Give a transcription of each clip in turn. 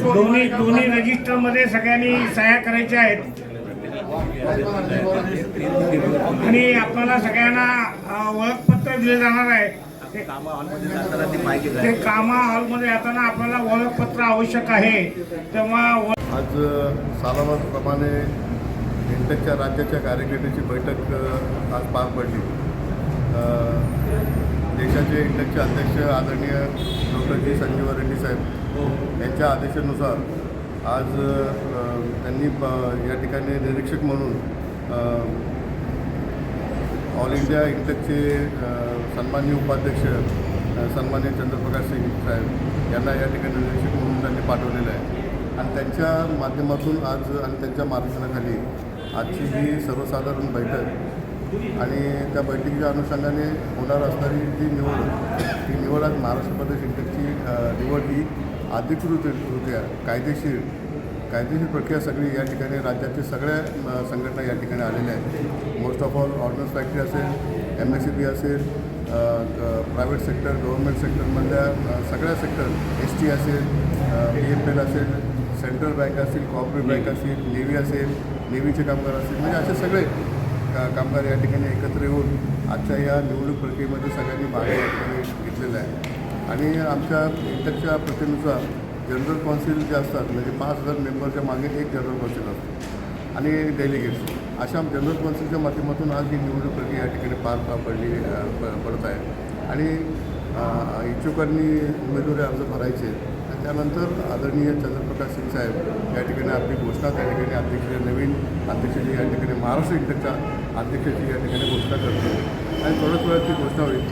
दोन्ही रजिस्टरमध्ये सगळ्यांनी सह्या करायच्या आहेत आणि आपल्याला सगळ्यांना ओळखपत्र दिले जाणार आहे. ते कामा हॉलमध्ये येताना आपल्याला ओळखपत्र आवश्यक आहे. तेव्हा आज सालाबादप्रमाणे इंटकच्या राज्याच्या कार्यकारिणीची बैठक आज पार पडली. देशाचे इंटकचे अध्यक्ष आदरणीय डॉक्टर जी संजीव रेड्डी साहेब यांच्या आदेशानुसार आज त्यांनी या ठिकाणी निरीक्षक म्हणून ऑल इंडिया इंटकचे सन्माननीय उपाध्यक्ष सन्माननीय चंद्रप्रकाश सिंग साहेब यांना या ठिकाणी निरीक्षक म्हणून त्यांनी पाठवलेलं आहे. आणि त्यांच्या माध्यमातून आज आणि त्यांच्या मार्गदर्शनाखाली आजची ही सर्वसाधारण बैठक आणि त्या बैठकीच्या अनुषंगाने होणार असणारी जी निवड आज महाराष्ट्र प्रदेश इंटकची निवड ही अधिकृतरित्या कायदेशीर प्रक्रिया सगळी या ठिकाणी राज्यातील सगळ्या संघटना या ठिकाणी आलेल्या आहेत. Most of all ordnance factory असेल, MSCB असेल, प्रायव्हेट सेक्टर, गव्हर्नमेंट सेक्टरमधल्या सगळ्या सेक्टर, ST असेल, PFL असेल, सेंट्रल बँक असतील, कॉर्पोरेट बँक असतील, नेव्ही असेल, नेव्हीचे कामगार असतील, म्हणजे असे सगळे कामगार या ठिकाणी एकत्र येऊन आजच्या या निवडणूक प्रक्रियेमध्ये सगळ्यांनी भाग या ठिकाणी घेतलेला आहे. आणि आमच्या इंटकच्या प्रथेनुसार जनरल कौन्सिल जे असतात म्हणजे 5,000 मेंबरच्या मागे एक जनरल कौन्सिल असतो आणि डेलिगेट्स अशा जनरल कौन्सिलच्या माध्यमातून आज ही निवडणूक प्रक्रिया या ठिकाणी पार पडत आहे. आणि इच्छुकांनी उमेदवारी अर्ज भरायचे आणि त्यानंतर आदरणीय चंद्रप्रकाश सिंग साहेब या ठिकाणी आपली घोषणा त्या ठिकाणी अध्यक्ष नवीन अध्यक्षाची या ठिकाणी महाराष्ट्र इंटकच्या अध्यक्षाची या ठिकाणी घोषणा करतो आणि थोड्याच वेळात ती घोषणा होईल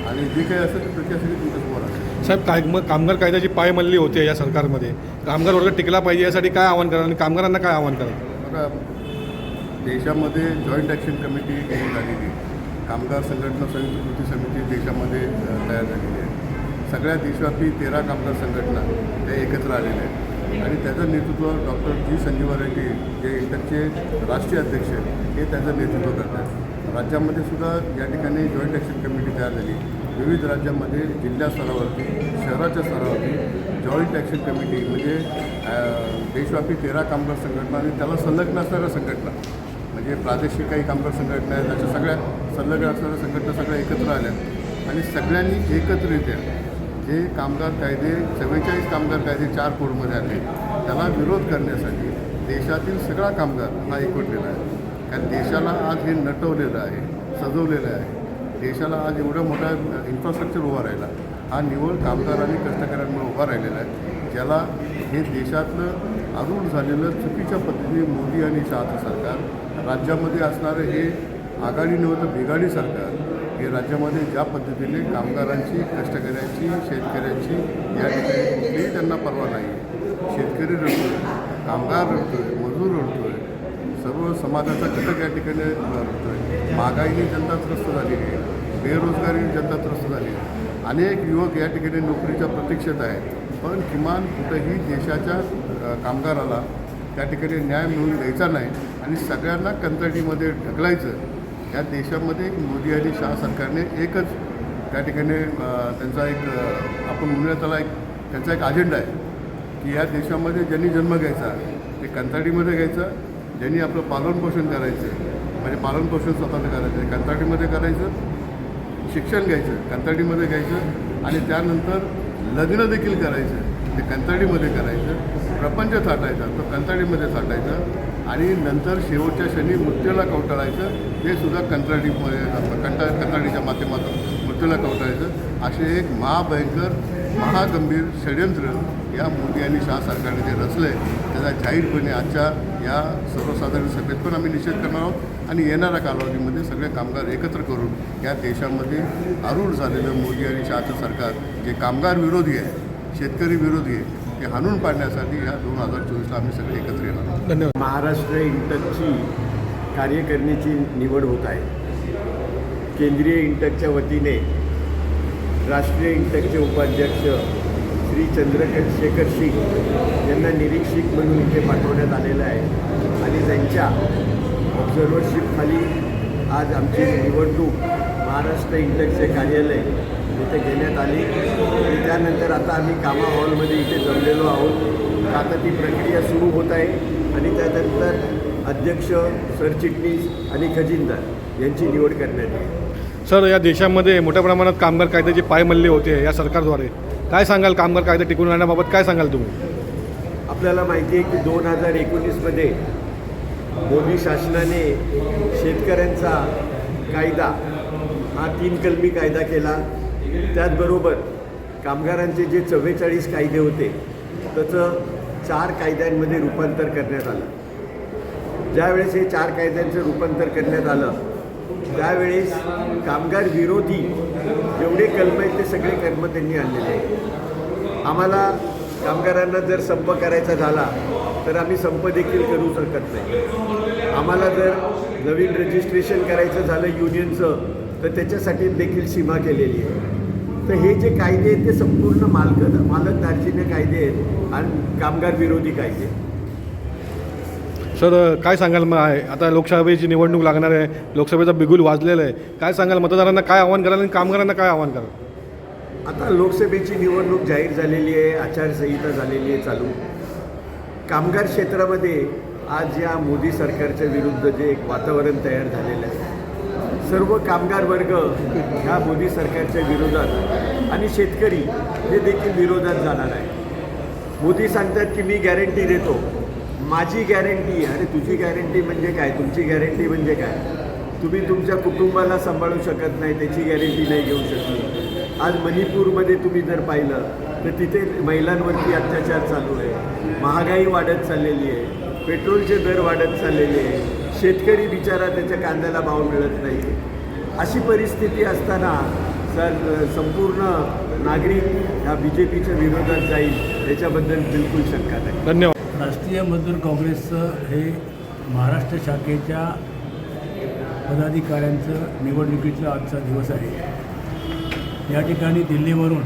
आणि जे काही असेल ती प्रक्रिया सगळी तुमच्यासमोर असेल. साहेब, कामगार कायद्याची पायमल्ली होते या सरकारमध्ये, कामगार वर्ग टिकला पाहिजे यासाठी काय आव्हान करा आणि कामगारांना काय आव्हान करा? बघा, देशामध्ये जॉईंट ॲक्शन कमिटी घेऊन झालेली, कामगार संघटना संयुक्त कृती समिती देशामध्ये तयार झालेली आहे. सगळ्या देशव्यापी 13 कामगार संघटना त्या एकत्र आलेल्या आहेत आणि त्याचं नेतृत्व डॉक्टर जी संजीव रेड्डी जे इंटकचे राष्ट्रीय अध्यक्ष हे त्याचं नेतृत्व करतात. राज्यामध्ये सुद्धा या ठिकाणी जॉईंट ॲक्शन कमिटी तयार झाली. विविध राज्यांमध्ये जिल्हा स्तरावरती, शहराच्या स्तरावरती जॉईंट ॲक्शन कमिटी म्हणजे देशव्यापी 13 कामगार संघटना आणि त्याला संलग्न असणाऱ्या संघटना म्हणजे प्रादेशिक काही कामगार संघटना आहेत, अशा सगळ्या संलग्न असणाऱ्या संघटना सगळ्या एकत्र आल्या आणि सगळ्यांनी एकत्रित्या जे कामगार कायदे 44 कामगार कायदे 4 कोडमध्ये आले त्याला विरोध करण्यासाठी देशातील सगळा कामगार हा एकवटलेला आहे. कारण देशाला आज हे नटवलेलं आहे, सजवलेलं आहे. देशाला आज एवढा मोठा इन्फ्रास्ट्रक्चर उभा राहिला हा निव्वळ कामगार आणि कष्टकऱ्यांमुळे उभा राहिलेला आहे. ज्याला हे देशातलं आरूढ झालेलं चुकीच्या पद्धतीने मोदी आणि शहाचं सरकार, राज्यामध्ये असणारं हे आघाडी नव्हतं बिघाडी सरकार, हे राज्यामध्ये ज्या पद्धतीने कामगारांची, कष्टकऱ्यांची, शेतकऱ्यांची या ठिकाणी कुठलीही त्यांना पर्वा नाही. शेतकरी रडतो आहे, कामगार रडतो आहे, मजूर रडतो आहे, सर्व समाजाचा घटक या ठिकाणी रडतो आहे. महागाईने जनता त्रस्त झालेली आहे, बेरोजगारीने जनता त्रस्त झाली आहे. अनेक युवक या ठिकाणी नोकरीच्या प्रतीक्षेत आहेत. पण किमान कुठंही देशाच्या कामगाराला त्या ठिकाणी न्याय मिळवून द्यायचा नाही आणि सगळ्यांना कंत्राटीमध्ये ढकलायचं. या देशामध्ये मोदी आणि शहा सरकारने एकच त्या ठिकाणी त्यांचा एक आपण म्हणूया त्याला त्यांचा एक अजेंडा आहे की या देशामध्ये ज्यांनी जन्म घ्यायचा ते कंत्राटीमध्ये घ्यायचं, ज्यांनी आपलं पालनपोषण करायचं म्हणजे पालनपोषण स्वतःचं करायचं कंत्राटीमध्ये करायचं, शिक्षण घ्यायचं कंत्राटीमध्ये घ्यायचं आणि त्यानंतर लग्न देखील करायचं ते कंत्राटीमध्ये करायचं, प्रपंच थाटायचा तो कंत्राटीमध्ये थाटायचं आणि नंतर शेवटच्या क्षणी मृत्यूला कवटाळायचं ते सुद्धा कंत्राटीमध्ये कंत्राटीच्या माध्यमातून मृत्यूला कवटाळायचं. असे एक महाभयंकर महागंभीर षडयंत्र या मोदी आणि शहा सरकारने जे रचलं आहे त्याचा जाहीरपणे आजच्या या सर्वसाधारण सभेत पण आम्ही निषेध करणार आहोत आणि येणाऱ्या कालावधीमध्ये सगळे कामगार एकत्र करून या देशामध्ये आरूढ झालेलं मोदी आणि शहाचं सरकार जे कामगार विरोधी आहे, शेतकरी विरोधी आहे, ते हाणून पाडण्यासाठी या 2024ला आम्ही सगळे एकत्र येणार आहोत. धन्यवाद. महाराष्ट्र इंटकची कार्यकारिणीची निवड होत आहे. केंद्रीय इंटकच्या वतीने राष्ट्रीय इंटकचे उपाध्यक्ष श्री चंद्रशेखर सिंग यांना निरीक्षक म्हणून इथे पाठवण्यात आलेलं आहे आणि त्यांच्या ऑब्झर्वरशिपखाली आज आमची निवडणूक महाराष्ट्र इंटकचे कार्यालय इथे घेण्यात आली आणि त्यानंतर आता आम्ही कामा हॉलमध्ये इथे जमलेलो आहोत. आता ती प्रक्रिया सुरू होत आहे आणि त्यानंतर अध्यक्ष, सरचिटणीस आणि खजिनदार यांची निवड करण्यात येईल. सर, या देशामध्ये मोठ्या प्रमाणात कामगार कायद्याची पायमल्ली होते या सरकारद्वारे. काय सांगाल कामगार कायदा टिकून राहण्याबाबत काय सांगाल तुम्ही? आपल्याला माहिती आहे की 2019मध्ये मोदी शासनाने शेतकऱ्यांचा कायदा हा 3 कलमी कायदा केला. त्याचबरोबर कामगारांचे जे 44 कायदे होते त्याचं 4 कायद्यांमध्ये रूपांतर करण्यात आलं. ज्यावेळेस हे 4 कायद्यांचं रूपांतर करण्यात आलं त्यावेळेस कामगार विरोधी जेवढे कलम आहेत ते सगळे कलम त्यांनी आणलेले आहेत. आम्हाला कामगारांना जर संप करायचा झाला तर आम्ही संप देखील करू शकत नाही. आम्हाला जर नवीन रजिस्ट्रेशन करायचं झालं युनियनचं तर त्याच्यासाठी देखील सीमा केलेली आहे. तर हे जे कायदे आहेत ते संपूर्ण मालकदारजीने कायदे आहेत आणि कामगार विरोधी कायदे आहेत. सर, काय सांगाल मग आहे आता लोकसभेची निवडणूक लागणार आहे, लोकसभेचा बिगुल वाजलेला आहे. काय सांगाल मतदारांना काय आव्हान कराल आणि कामगारांना काय आव्हान कराल? आता लोकसभेची निवडणूक जाहीर झालेली आहे, आचारसंहिता झालेली आहे चालू. कामगार क्षेत्रामध्ये आज या मोदी सरकारच्या विरुद्ध जे एक वातावरण तयार झालेलं आहे, सर्व कामगार वर्ग ह्या मोदी सरकारच्या विरोधात आणि शेतकरी हे देखील विरोधात जाणार आहे. मोदी सांगतात की मी गॅरंटी देतो, माझी गॅरंटी. अरे तुझी गॅरंटी म्हणजे काय? तुमची गॅरंटी म्हणजे काय? तुम्ही तुमच्या कुटुंबाला सांभाळू शकत नाही, त्याची गॅरंटी नाही घेऊ शकली. आज मणिपूरमध्ये तुम्ही जर पाहिलं तर तिथे महिलांवरती अत्याचार चालू आहे, महागाई वाढत चाललेली आहे, पेट्रोलचे दर वाढत चाललेले आहे, शेतकरी बिचारा त्याच्या कांद्याला भाव मिळत नाही. अशी परिस्थिती असताना संपूर्ण नागरिक ह्या BJPच्या विरोधात जाईल याच्याबद्दल बिलकुल शंका नाही. धन्यवाद. राष्ट्रीय मजदूर काँग्रेसचं हे महाराष्ट्र शाखेच्या पदाधिकाऱ्यांचं निवडणुकीचा आजचा दिवस आहे. या ठिकाणी दिल्लीवरून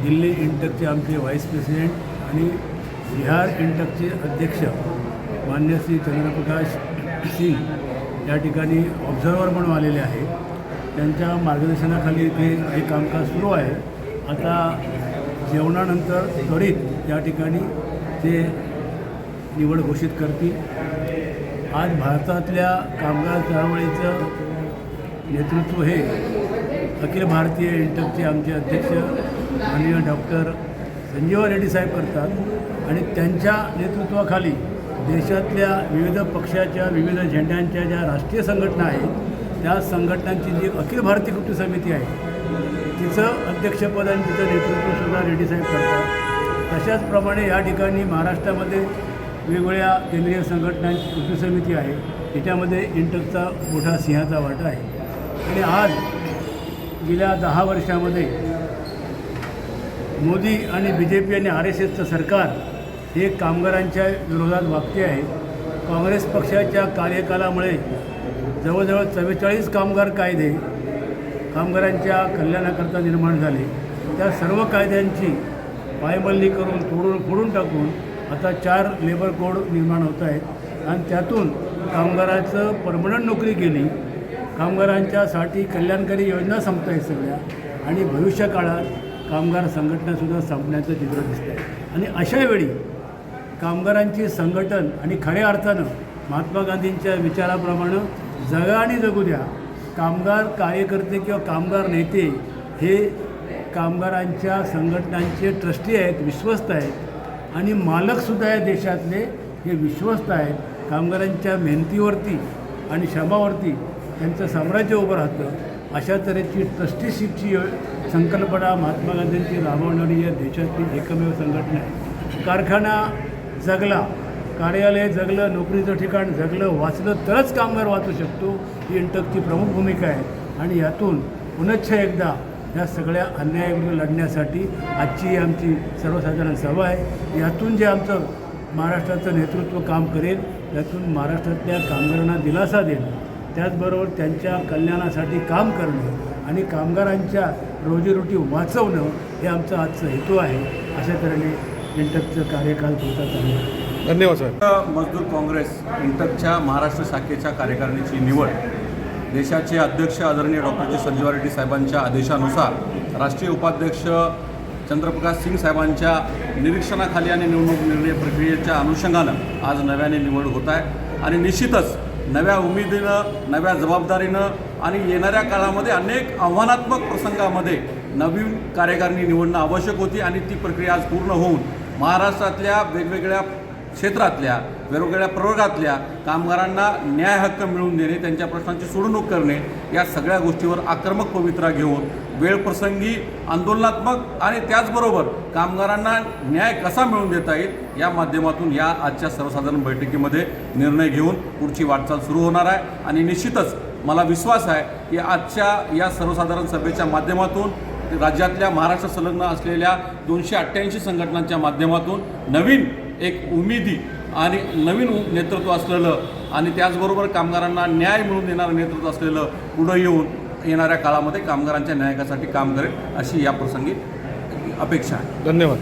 दिल्ली इंटकचे आमचे व्हाईस प्रेसिडेंट आणि बिहार इंटकचे अध्यक्ष मान्य श्री चंद्रप्रकाश सिंग या ठिकाणी ऑब्झर्वर म्हणून आलेले आहेत. त्यांच्या मार्गदर्शनाखाली इथे हे कामकाज सुरू आहे. आता जेवणानंतर त्वरित या ठिकाणी ते निवड घोषित करतील. आज भारतातल्या कामगार चळवळीचं नेतृत्व हे अखिल भारतीय इंटकचे आमचे अध्यक्ष माननीय डॉक्टर संजीवा रेड्डी साहेब करतात आणि त्यांच्या नेतृत्वाखाली देशातल्या विविध पक्षाच्या विविध झेंड्यांच्या ज्या राष्ट्रीय संघटना आहेत त्या संघटनांची जी अखिल भारतीय कृती समिती आहे तिचं अध्यक्षपद आणि तिचं नेतृत्वसुद्धा रेड्डी साहेब करतात. तशाचप्रमाणे या ठिकाणी महाराष्ट्रामध्ये वेगवेगळ्या केंद्रीय संघटनांची कृती समिती आहे, त्याच्यामध्ये इंटकचा मोठा सिंहाचा वाटा आहे. आणि आज गेल्या 10 वर्षामध्ये मोदी आणि BJP आणि RSSचं सरकार हे कामगारांच्या विरोधात वागते आहे. काँग्रेस पक्षाच्या कार्यकालामुळे जवळजवळ 44 कामगार कायदे कामगारांच्या कल्याणाकरता निर्माण झाले. त्या सर्व कायद्यांची पायमल्ली करून फोडून टाकून आता 4 लेबर कोड निर्माण होत आहेत आणि त्यातून कामगाराचं परमनंट नोकरी गेली, कामगारांच्यासाठी कल्याणकारी योजना संपत आहेत सगळ्या आणि भविष्य काळात कामगार संघटनासुद्धा संपण्याचं चित्र दिसतं आहे. आणि अशावेळी कामगारांची संघटन आणि खऱ्या अर्थानं महात्मा गांधींच्या विचाराप्रमाणे जगा आणि जगू द्या, कामगार कार्यकर्ते किंवा कामगार नेते हे कामगारांच्या संघटनांचे ट्रस्टी आहेत, विश्वस्त आहेत आणि मालकसुद्धा या देशातले हे विश्वस्त आहेत. कामगारांच्या मेहनतीवरती आणि श्रमावरती त्यांचं साम्राज्य उभं राहतं. अशा तऱ्हेची ट्रस्टीशिपची संकल्पना महात्मा गांधींची राबवणारी या देशातली एकमेव संघटना आहे. कारखाना जगला, कार्यालय जगलं, नोकरीचं ठिकाण जगलं, वाचलं तरच कामगार वाचू शकतो, ही इंटकची प्रमुख भूमिका आहे. आणि यातून पुनश्च एकदा या सगळ्या अन्यायाविरुद्ध लढण्यासाठी आजची आमची सर्वसाधारण सभा आहे. यातून जे आमचं महाराष्ट्राचं नेतृत्व काम करेल त्यातून महाराष्ट्रातल्या कामगारांना दिलासा देणं, त्याचबरोबर त्यांच्या कल्याणासाठी काम करणं आणि कामगारांच्या रोजीरोटी वाचवणं हे आमचा आजचा हेतू आहे. अशा तऱ्हेने इंटकचं कार्यकाल पुरता चालू आहे. धन्यवाद सर. मजदूर काँग्रेस इंटकच्या महाराष्ट्र शाखेच्या कार्यकारिणीची निवड देशाचे अध्यक्ष आदरणीय डॉक्टर संजीवा रेड्डी साहेबांच्या आदेशानुसार राष्ट्रीय उपाध्यक्ष चंद्रप्रकाश सिंग साहेबांच्या निरीक्षणाखाली आणि निवडणूक निर्णय प्रक्रियेच्या अनुषंगानं आज नव्याने निवड होत आहे आणि निश्चितच नव्या उमेदीनं, नव्या जबाबदारीनं आणि येणाऱ्या काळामध्ये अनेक आव्हानात्मक प्रसंगामध्ये नवीन कार्यकारिणी निवडणं आवश्यक होती आणि ती प्रक्रिया आज पूर्ण होऊन महाराष्ट्रातल्या वेगवेगळ्या क्षेत्रातल्या वेगवेगळ्या प्रवर्गातल्या कामगारांना न्याय हक्क मिळवून देणे, त्यांच्या प्रश्नांची सोडवणूक करणे या सगळ्या गोष्टीवर आक्रमक पवित्रा घेऊन वेळप्रसंगी आंदोलनात्मक आणि त्याचबरोबर कामगारांना न्याय कसा मिळवून देता येईल या माध्यमातून या आजच्या सर्वसाधारण बैठकीमध्ये निर्णय घेऊन पुढची वाटचाल सुरू होणार आहे आणि निश्चितच मला विश्वास आहे की आजच्या या सर्वसाधारण सभेच्या माध्यमातून राज्यातल्या महाराष्ट्र संलग्न असलेल्या 288 संघटनांच्या माध्यमातून नवीन एक उमेदी आणि नवीन नेतृत्व असलेलं आणि त्याचबरोबर कामगारांना न्याय मिळवून देणारं नेतृत्व असलेलं पुढं येऊन येणाऱ्या काळामध्ये कामगारांच्या न्यायासाठी काम करेल अशी या प्रसंगी अपेक्षा आहे. धन्यवाद.